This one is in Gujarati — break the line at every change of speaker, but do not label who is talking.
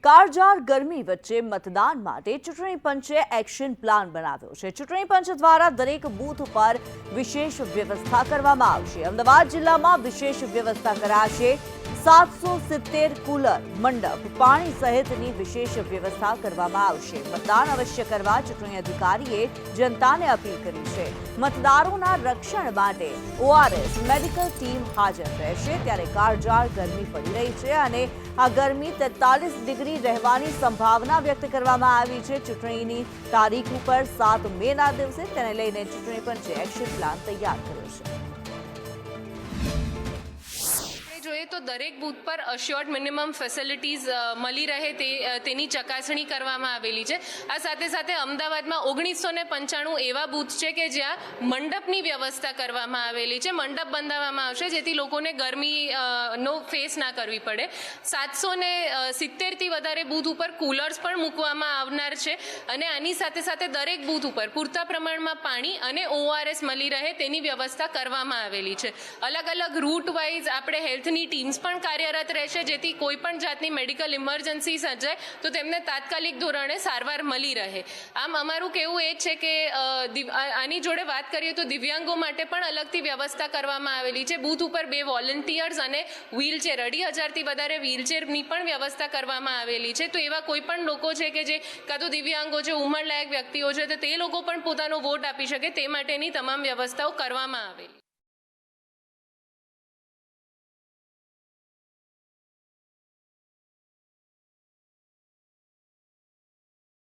કાળઝાળ ગરમી વચ્ચે મતદાન માટે ચૂંટણી પંચે એક્શન પ્લાન બનાવ્યો છે। ચૂંટણી પંચ દ્વારા દરેક બૂથ પર વિશેષ વ્યવસ્થા કરવામાં આવશે। અમદાવાદ જિલ્લામાં વિશેષ વ્યવસ્થા કરાશે। 770 કુલર, મંડપ, પાણી સહિતની વિશેષ વ્યવસ્થા કરવામાં આવશે। મતદાન અવશ્ય કરવા ચૂંટણી અધિકારીએ જનતાને અપીલ કરી છે। મતદારોના રક્ષણ માટે ઓઆરએસ મેડિકલ ટીમ હાજર રહેશે। ત્યારે કાળઝાળ ગરમી પડી રહી છે અને આ ગરમી 43 ડિગ્રી રહેવાની સંભાવના વ્યક્ત કરવામાં આવી છે। ચૂંટણીની તારીખ ઉપર 7 મેના દિવસે તેને લઈને ચૂંટણી પંચે એક્શન પ્લાન તૈયાર કર્યો છે।
જોઈએ તો દરેક બૂથ પર અશ્યોર્ડ મિનિમમ ફેસિલિટીઝ મળી રહે તેની ચકાસણી કરવામાં આવેલી છે। આ સાથે સાથે અમદાવાદમાં 1995 એવા બૂથ છે કે જ્યાં મંડપની વ્યવસ્થા કરવામાં આવેલી છે। મંડપ બંધાવવામાં આવશે જેથી લોકોને ગરમી નો ફેસ ના કરવી પડે। 770થી વધારે બૂથ ઉપર કુલર્સ પણ મૂકવામાં આવનાર છે અને આની સાથે સાથે દરેક બૂથ ઉપર પૂરતા પ્રમાણમાં પાણી અને ઓઆરએસ મળી રહે તેની વ્યવસ્થા કરવામાં આવેલી છે। અલગ અલગ રૂટ વાઇઝ આપણે હેલ્થ ટીમ્સ પણ કાર્યરત રહેશે જેથી કોઈ પણ જાતની મેડિકલ ઇમરજન્સી સર્જાય તો તેમને તાત્કાલિક ધોરણે સારવાર મળી રહે। આમ અમારું કહેવું એ છે કે આની જોડે વાત કરીએ તો દિવ્યાંગો માટે પણ અલગથી વ્યવસ્થા કરવામાં આવેલી છે। બૂથ ઉપર 2 વોલન્ટિયર્સ અને વ્હીલચેર 2,500થી વધારે વ્હીલચેરની પણ વ્યવસ્થા કરવામાં આવેલી છે। તો એવા કોઈ પણ લોકો છે કે જે કાં તો દિવ્યાંગો છે, ઉંમરલાયક વ્યક્તિઓ છે તો તે લોકો પણ પોતાનો વોટ આપી શકે તે માટેની તમામ વ્યવસ્થાઓ કરવામાં આવેલી।